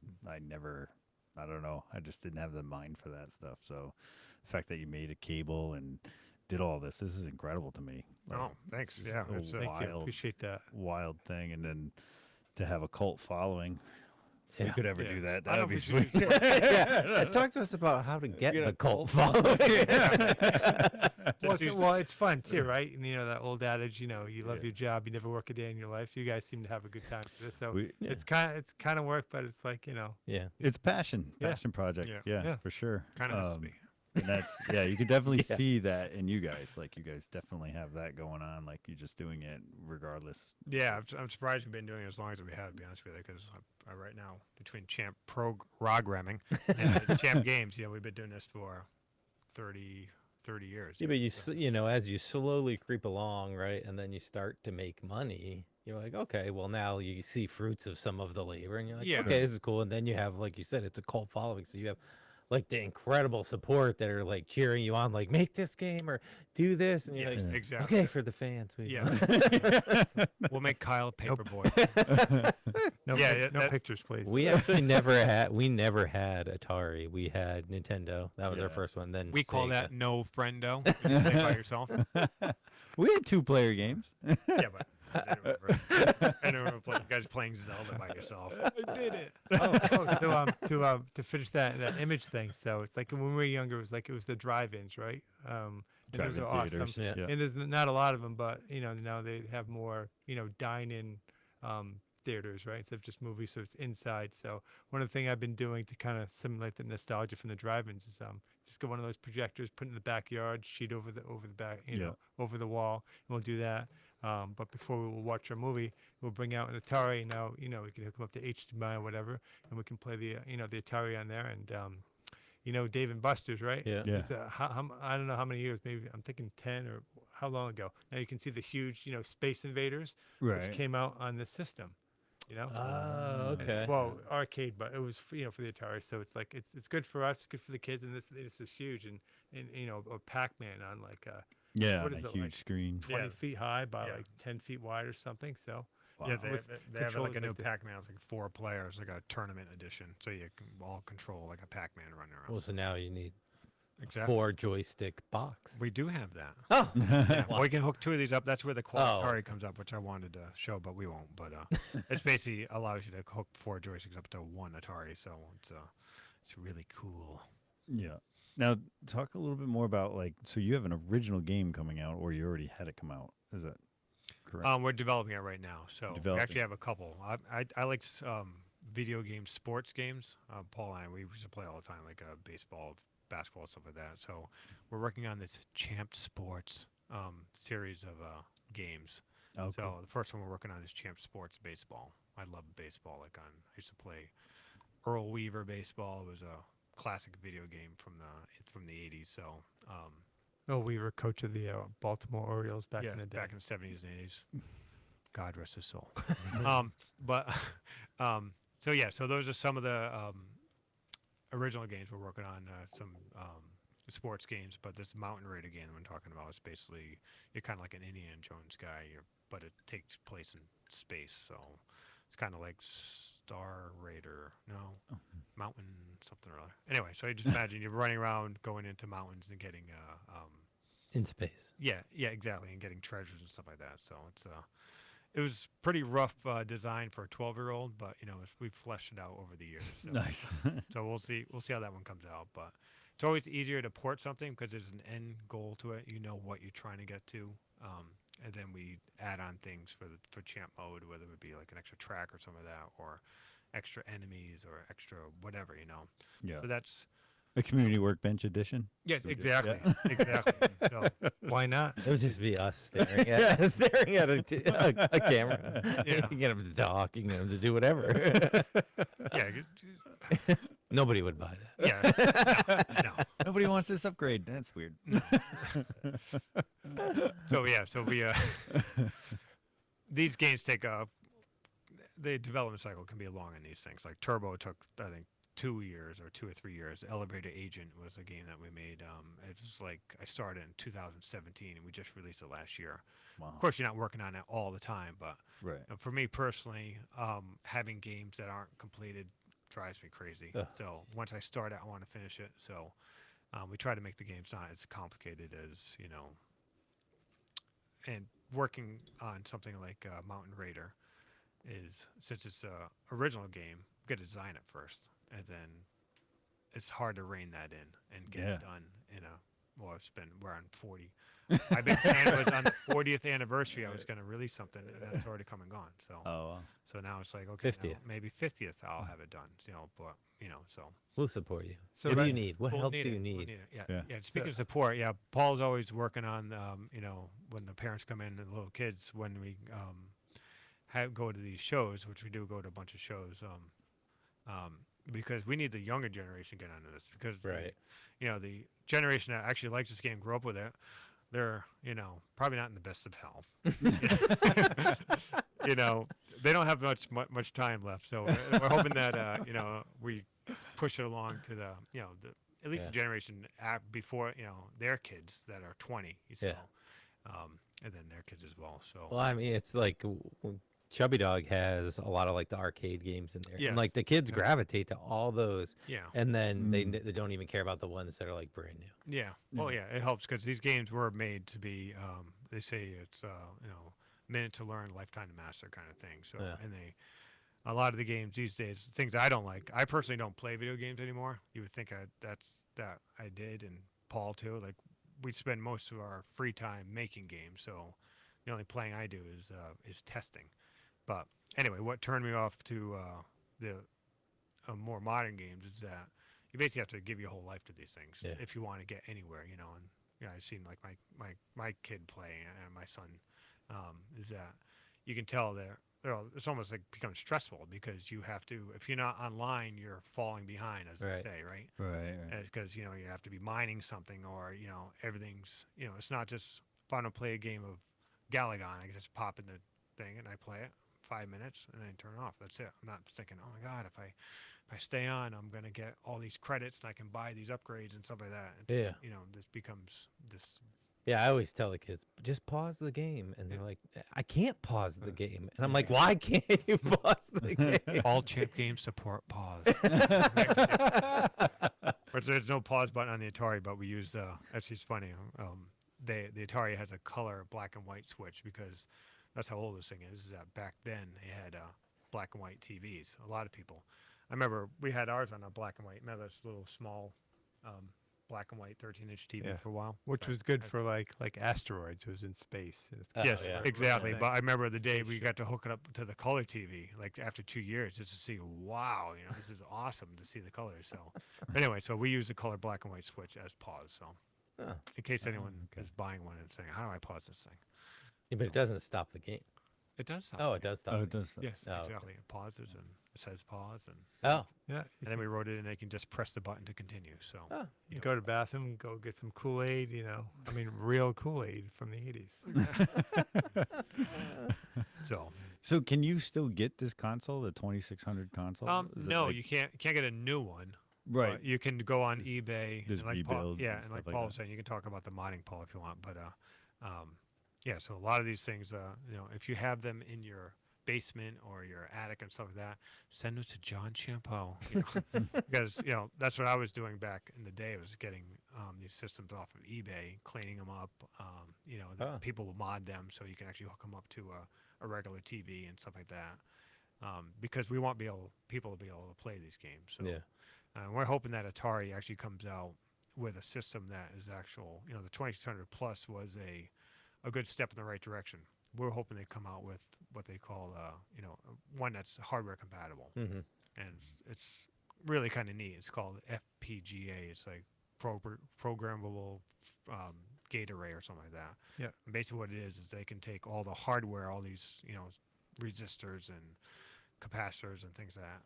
never. I don't know. I just didn't have the mind for that stuff. So the fact that you made a cable and did all this is incredible to me. Like, Oh, thanks. it's just Yeah, a it's, thank you. wild, Appreciate that. wild thing, and then to have a cult following. If we Yeah. could ever Yeah. do that, I that don't would be know if we sweet. should Yeah. Talk to us about how to get Get a the cult cult following. Well, it's fun too, right? And that old adage, you love Yeah. your job, you never work a day in your life. You guys seem to have a good time with this. So We- Yeah. it's kind of work, but it's like Yeah. It's passion Yeah. project. Yeah. Yeah, Yeah. for sure. kind of has to be. And that's you can definitely Yeah. see that in you guys. Like you guys definitely have that going on. Like you're just doing it regardless. Yeah, I'm surprised we've been doing it as long as we have, to be honest with you, because right now, between Champ programming and Champ Games, we've been doing this for 30 30 years. Yeah, but you know, as you slowly creep along, right, and then you start to make money, you're like, okay, well now you see fruits of some of the labor, and you're like, Yeah. okay, this is cool. And then you have, like you said, it's a cult following, so you have like the incredible support that are like cheering you on, like make this game or do this, and you're Yes, like, exactly. okay, for the fans, we Yeah. We'll make Kyle a paperboy. No, Yeah, no that- pictures, please. We actually never had Atari. We had Nintendo. That was our Yeah. first one. Then We call Sega. that no friendo. You can play by yourself. We had 2-player games. Yeah, but I don't remember you guys playing Zelda by yourself. I did it. To finish that image thing. So it's like when we were younger, it was the drive-ins, right? And those Drive-in are awesome. theaters. Yeah. And there's not a lot of them, but now they have more dine-in theaters, right? Instead of just movies, so it's inside. So one of the things I've been doing to kind of simulate the nostalgia from the drive-ins is just get one of those projectors, put it in the backyard, sheet over the back, over the wall, and we'll do that. But before we will watch our movie, we'll bring out an Atari. Now, we can hook them up to HDMI or whatever, and we can play the Atari on there. And Dave and Buster's, right? Yeah. Yeah. It's, I don't know how many years, maybe I'm thinking 10 or how long ago. Now you can see the huge, Space Invaders, Right. which came out on this system. Oh, okay. Well, arcade, but it was for the Atari. So it's like it's good for us, good for the kids, and this is huge. And a Pac-Man on like Yeah, what on is a it, huge like screen. 20 Yeah. feet high by Yeah. like 10 feet wide or something. So Wow. Yeah, they With have like a controllers new like this. Pac-Man. It's like 4 players, like a tournament edition. So you can all control like a Pac-Man running around. Well, so now you need Exactly. 4 joystick box. We do have that. Oh, Yeah, well, we can hook 2 of these up. That's where the quad Oh. Atari comes up, which I wanted to show, but we won't. But it's basically allows you to hook 4 joysticks up to 1 Atari, so it's really cool. Yeah. Now, talk a little bit more about so you have an original game coming out, or you already had it come out. Is that correct? We're developing it right now, so we Developing. actually have a couple. I like video games, sports games. Paul and I, we used to play all the time, like baseball, basketball, stuff like that. So we're working on this Champ Sports series of games. Okay. So the first one we're working on is Champ Sports Baseball. I love baseball. I used to play Earl Weaver baseball. It was a classic video game from the 80s. So we were coach of the Baltimore Orioles back in the day. back in the 70s and 80s. God rest his soul. So those are some of the original games we're working on. Some sports games, but this Mountain Raider game I'm talking about is basically you're kind of like an Indiana Jones guy, but it takes place in space. So it's kind of like Star Raider, Mountain something or other. Anyway, so you just imagine you're running around, going into mountains and getting in space. yeah, exactly, and getting treasures and stuff like that. So it was pretty rough design for a 12-year-old, but we've fleshed it out over the years. So, Nice. so we'll see how that one comes out. But it's always easier to port something because there's an end goal to it. You know what you're trying to get to, and then we add on things for champ mode, whether it would be like an extra track or some of that, or extra enemies or extra whatever. Yeah. So that's A community workbench edition. yes, So exactly, yeah. exactly. So Why not? It would just be us staring at a camera. Yeah. You can get them to talk. You can get them to do whatever. yeah, Nobody would buy that. yeah, no. Nobody wants this upgrade. That's weird. So we these games take the development cycle can be long in these things. Like Turbo took I think 2 years or 2 or 3 years. Elevator Agent was a game that we made. It was like I started in 2017 and we just released it last year. Wow. Of course, you're not working on it all the time, but Right. for me personally, having games that aren't completed drives me crazy. Ugh. So once I start it, I want to finish it. So we try to make the games not as complicated as and working on something like Mountain Raider is, since it's a original game, you got to design it first, and then it's hard to rein that in and get it done in we're on 40. I've been planning it was on the 40th anniversary. I was going to release something, and that's already come and gone. So Oh, so now it's like, okay, now 50th. maybe 50th I'll have it done. But so We'll support you. So what do right- you need? What we'll help need do it, you we'll need? it. Yeah, Yeah. yeah. Speaking of support, Paul's always working on, when the parents come in and the little kids, when we go to these shows, which we do go to a bunch of shows, because we need the younger generation to get onto this because Right. the generation that actually likes this game, grew up with it, they're probably not in the best of health. you know, they don't have much time left, so we're hoping that we push it along to the at least Yeah. the generation before their kids that are 20. So, Yeah. and then their kids as well. So Well, I mean, it's like Chubby Dog has a lot of like the arcade games in there, and like Yes. the kids Yeah. gravitate to all those, yeah. and then Mm. they don't even care about the ones that are like brand new. Yeah. Well, yeah, it helps because these games were made to be. They say it's minute to learn, lifetime to master kind of thing. So, Yeah. and a lot of the games these days, things I don't like. I personally don't play video games anymore. You would think that I did, and Paul too. Like we spend most of our free time making games, so the only playing I do is testing. But anyway, what turned me off to the more modern games is that you basically have to give your whole life to these things Yeah. if you want to get anywhere, And I've seen like my kid play and my son is that you can tell that it's almost like becomes stressful because you have to if you're not online you're falling behind as Right. they say, right? Right. Because you have to be mining something or everything's it's not just if I want to play a game of Galagon I can just pop in the thing and I play it 5 minutes and then turn it off. That's it. I'm not thinking, oh my god, if I stay on, I'm gonna get all these credits and I can buy these upgrades and stuff like that. And, Yeah. this becomes this. Yeah, I always tell the kids, just pause the game, and they're like, I can't pause the game, and I'm like, Yeah. why can't you pause the game? All champ games support pause. But there's no pause button on the Atari, but we use actually it's funny. The Atari has a color black and white switch because that's how old this thing is. Is that back then they had black and white TVs. A lot of people. I remember we had ours on a black and white. Remember this little small black and white 13-inch TV Yeah. for a while, Which was good for like asteroids. It was in space. And it's Oh, yes, yeah. exactly. Right. But I remember the day we Spaceship. got to hook it up to the color TV, like after 2 years, just to see, wow, this is awesome to see the colors. So, anyway, so we use the color black and white switch as pause. So, Oh. in case anyone okay. is buying one and saying, how do I pause this thing? Yeah, but it doesn't stop the game. It does stop. Oh, it does stop. Oh, the it game. does. Yes, Oh, okay. exactly. It pauses and it says pause, and Oh, Yeah. and then we wrote it, and they can just press the button to continue. So, oh. You go to the bathroom, go get some Kool-Aid, I mean, real Kool-Aid from the 80s. so So can you still get this console, the 2600 console? Is it no, like- you can't get a new one. Right. But you can go on Just- eBay. just and like Paul, rebuilds yeah, and and like stuff like Paul that. was saying, you can talk about the modding, Paul, if you want. But yeah, so a lot of these things, if you have them in your basement or your attic and stuff like that, send them to John Champeau. Because that's what I was doing back in the day. I was getting these systems off of eBay, cleaning them up. Ah. People will mod them so you can actually hook them up to a regular TV and stuff like that. Because we want people to be able to play these games. So Yeah. we're hoping that Atari actually comes out with a system that is actual. The 2600 Plus was a good step in the right direction. We're hoping they come out with what they call, one that's hardware compatible, Mm-hmm. and it's really kind of neat. It's called FPGA. It's like programmable gate array or something like that. Yeah. And basically, what it is they can take all the hardware, all these resistors and capacitors and things like that,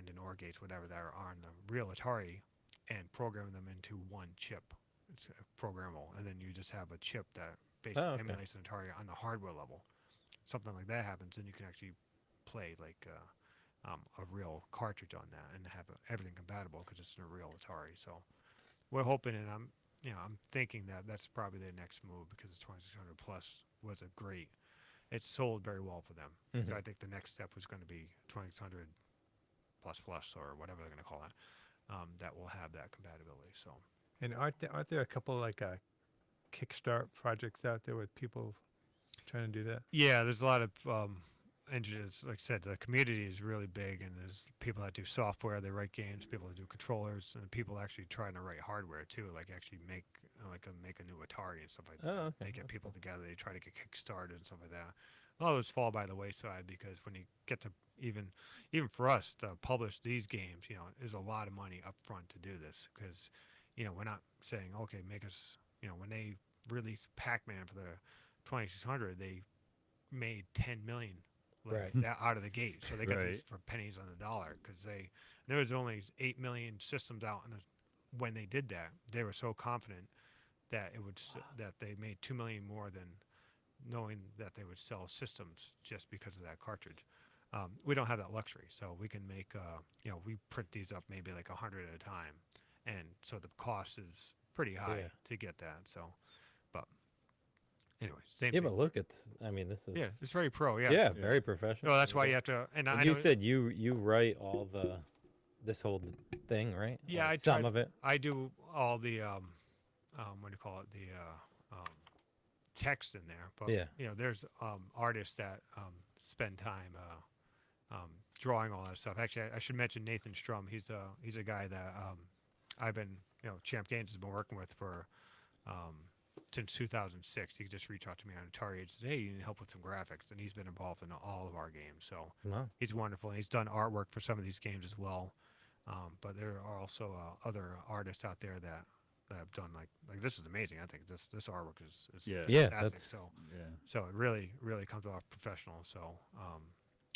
and OR gates, whatever that are on the real Atari, and program them into one chip. It's programmable, and then you just have a chip that basically okay. emulates an Atari on the hardware level. Something like that happens, and you can actually play like a real cartridge on that and have everything compatible because it's in a real Atari. So we're hoping, and I'm thinking that that's probably their next move because the 2600 Plus was a great. It sold very well for them. Mm-hmm. So I think the next step was going to be 2600 plus plus or whatever they're going to call it. That will have that compatibility. So And aren't there a couple like Kickstart projects out there with people trying to do that? yeah, there's a lot of engineers. Like I said, the community is really big, and there's people that do software, they write games, people that do controllers, and people actually trying to write hardware too, like actually make make a new Atari and stuff like that. Oh, okay. They get people together, they try to get kickstarted and stuff like that. A lot of those fall by the wayside because when you get to even for us to publish these games, there's a lot of money up front to do this because we're not saying okay, make us when they released Pac-Man for the 2600, they made 10 million Right. that out of the gate, so they got these Right. for pennies on the dollar because there was only 8 million systems out in when they did that, they were so confident that that they made 2 million more than knowing that they would sell systems just because of that cartridge. We don't have that luxury, so we can make we print these up maybe like 100 at a time, and so the cost is pretty high Yeah. to get that. So, but anyway, same Yeah, thing. but look, I mean, this is Yeah, it's very pro. Yeah. yeah, very professional. No, that's why you have to. And And I you know, said you write all this whole thing, right? yeah, Or I some tried- of it. I do all the what do you call it, the text in there. But Yeah. there's artists that spend time drawing all that stuff. Actually, I should mention Nathan Strum. He's a guy that I've been Champ Games has been working with for since 2006. He just reached out to me on Atari and said, "Hey, you need help with some graphics," and he's been involved in all of our games. So Wow. he's wonderful. And he's done artwork for some of these games as well. But there are also other artists out there that have done like this is amazing. I think this artwork is Yeah. Yeah, fantastic. that's Yeah. So it really comes off professional. So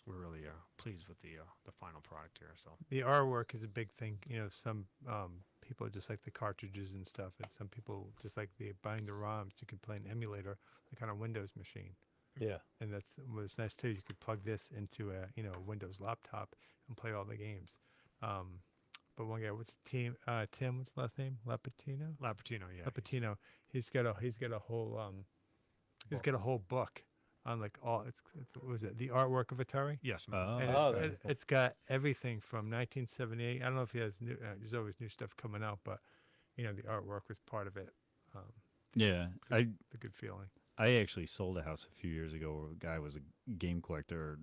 we're really pleased with the final product here. So The artwork is a big thing. Some people just like the cartridges and stuff, and some people just like buying the ROMs. You can play an emulator like on a Windows machine, yeah. and that's what's nice too. You could plug this into a Windows laptop and play all the games. But one guy, what's Tim? What's his last name? Lapatino. Lapatino, yeah. Lapatino. He's got a whole book on like all what was it, the artwork of Atari. Yes. ma'am. Oh, And Oh, it's, that's it- it's got everything from 1978. I don't know if he has new. There's always new stuff coming out, but the artwork was part of it. Yeah. I The good feeling. actually sold a house a few years ago where a guy was a game collector.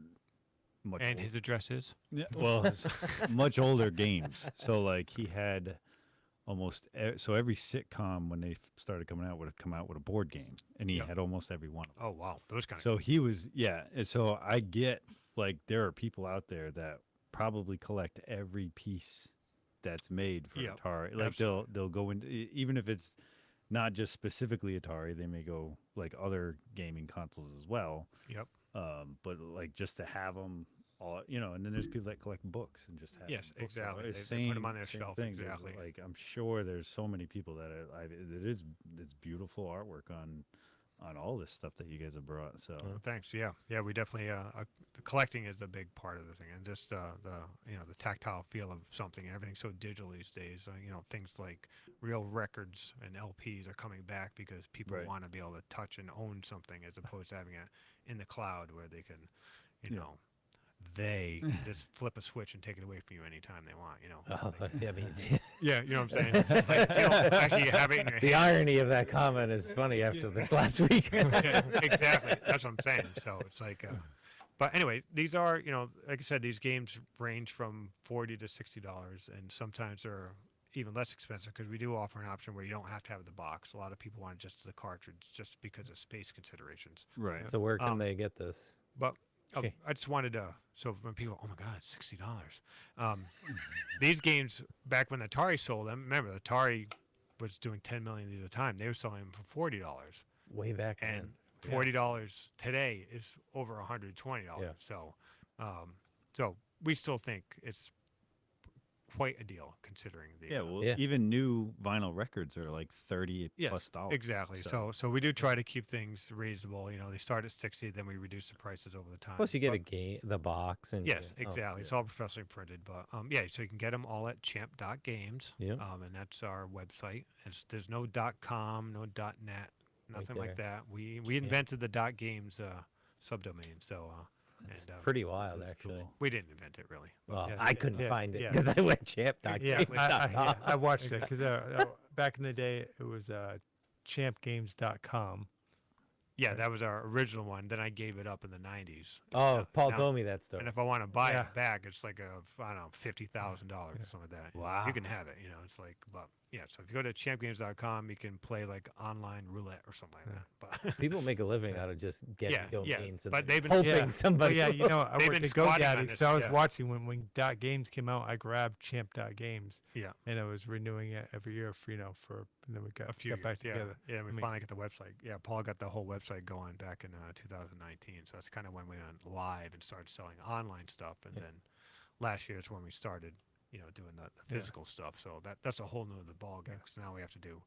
Much And ol- his address is? Yeah, well, it's much older games. So like he had almost so every sitcom when they started coming out would have come out with a board game, and he Yep. had almost every one of them. Oh, wow. Those kind of. So he was and so I get like there are people out there that probably collect every piece that's made for Yep, Atari. Like they'll go into even if it's not just specifically Atari, they may go like other gaming consoles as well. Yep. But like just to have them all, and then there's people that collect books and just have Yes, books. exactly. It's They put 'em same- on their same shelf, thing. There's, exactly. Like I'm sure there's so many people that it's beautiful artwork on all this stuff that you guys have brought. So Well, thanks. Yeah. We definitely. The collecting is a big part of the thing, and just the tactile feel of something. Everything's so digital these days. Things like real records and LPs are coming back because people Right. want to be able to touch and own something as opposed to having it in the cloud where they can, they just flip a switch and take it away from you anytime they want. Oh, Like- yeah, I mean, yeah. You know what I'm saying? Like, actually have it in your the hand. irony of that comment is funny after this last week. Yeah, exactly. That's what I'm saying. So it's like, but anyway, these are, like I said, these games range from $40 to $60, and sometimes they're even less expensive because we do offer an option where you don't have to have the box. A lot of people want just the cartridge just because of space considerations. right. So where can Um, they get this? But Okay. I just wanted to, so when people, oh my God, $60. These games, back when Atari sold them, remember, Atari was doing 10 million at a time. They were selling them for $40. Way back And then. $40 today is over $120. Yeah. So we still think it's quite a deal considering the Yeah, well, Yeah. even new vinyl records are like $30 yes, plus dollars. exactly. So we do try to keep things reasonable. They start at 60, then we reduce the prices over the time. Plus, you get But- a game, the box, and Yes, oh, exactly. It's all professionally printed, but yeah, so you can get them all at champ.games. Yep. And that's our website. There's no .com, no .net, nothing like there. that. We Champ. invented the .games subdomain, so It's and, pretty wild, That's actually. cool. we didn't invent it really. Well, Yeah, I yeah, couldn't yeah, find it yeah. because I went champ.games. Yeah, I watched it because back in the day it was champgames.com. Yeah, Right. that was our original one. Then I gave it up in the '90s. Oh, Now- Paul now- told me that story. And if I want to buy Yeah. it back, it's like I don't know, $50,000 or something like that. Wow. You can have it. It's like, but yeah. So if you go to champgames.com, you can play like online roulette or something like that. But People make a living out of just getting Yeah, domains and but then they've been- hoping Yeah. somebody. I They've went been to squatting on GoDaddy, this, so I was yeah. watching when .games came out. I grabbed champ.games, yeah, and I was renewing it every year for and then we a few got back years, together. Yeah, we I mean- finally got the website. Yeah, Paul got the whole website going back in 2019. So that's kind of when we went live and started selling online stuff. And Yeah. then last year is when we started, doing the Yeah. physical stuff. So that's a whole nother ball game. Because now we have to do,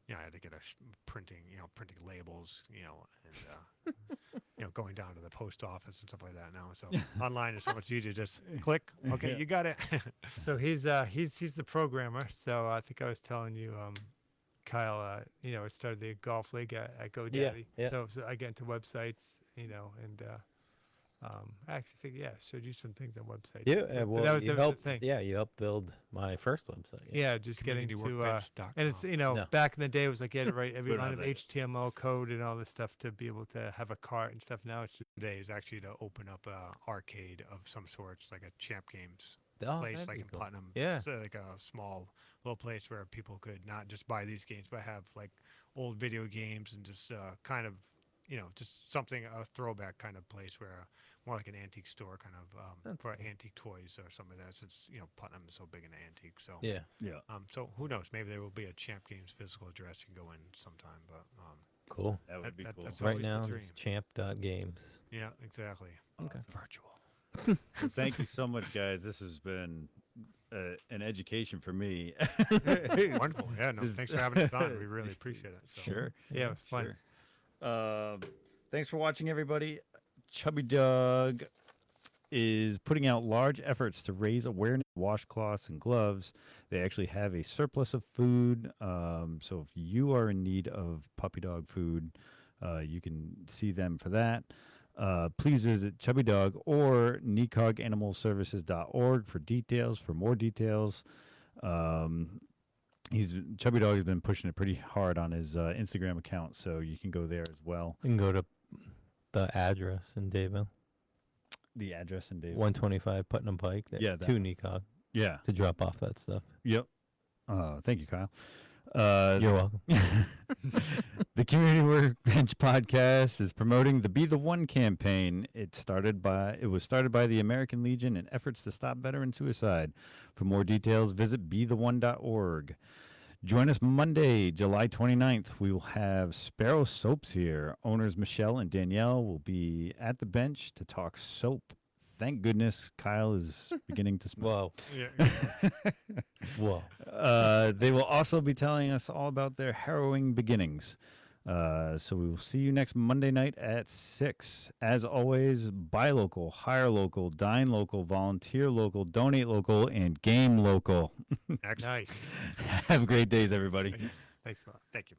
I had to get printing, printing labels, and going down to the post office and stuff like that now. So online is so much easier. Just click. Okay, Yeah. you got it. So he's the programmer. So I think I was telling you, Kyle, I started the golf league at GoDaddy. yeah. So I get into websites, and I actually think I showed you some things on websites. Yeah, But well, that was you the helped. thing. Yeah, you helped build my first website. Yeah, just getting to CommunityWorkbench.com. and it's No. back in the day it was like you had to write every We don't line have of that. HTML code and all this stuff to be able to have a cart and stuff. Now it's just Today is actually to open up a arcade of some sorts, like a Champ Games Oh, place, that'd like be in cool. Putnam. Yeah. So like a small little place where people could not just buy these games, but have like old video games and just kind of, just something, a throwback kind of place where more like an antique store kind of That's for cool. antique toys or something like that. Since Putnam is so big into antique, so Yeah. Yeah. so who knows? Maybe there will be a Champ Games physical address you can go in sometime, but Cool. That would be That- cool. that's Right always the now, dream. it's champ.games. yeah, exactly. Okay. Virtual. Well, thank you so much, guys. This has been an education for me. Wonderful. Yeah, no, thanks for having us on. We really appreciate it. So. Sure. it was fun. Sure. Thanks for watching, everybody. Chubby Dog is putting out large efforts to raise awareness of washcloths and gloves. They actually have a surplus of food. So if you are in need of puppy dog food, you can see them for that. Please visit Chubby Dog or NECOGAnimalservices.org for more details. Chubby Dog has been pushing it pretty hard on his Instagram account, so you can go there as well. You can go to the address in Dayville, The address in David. 125 Putnam Pike. Yeah, that to one. NECOG Yeah. to drop off that stuff. Yep. Thank you, Kyle. You're welcome. The Community Workbench podcast is promoting the Be the One campaign. It was started by the American Legion in efforts to stop veteran suicide. For more details, visit betheone.org. Join us Monday, July 29th. We will have Sparrow Soaps here. Owners Michelle and Danielle will be at the bench to talk soap. Thank goodness Kyle is beginning to smell. Whoa. Yeah. Whoa. They will also be telling us all about their harrowing beginnings. So we will see you next Monday night at 6. As always, buy local, hire local, dine local, volunteer local, donate local, and game local. Excellent. Nice. Have great days, everybody. Thanks a lot. Thank you.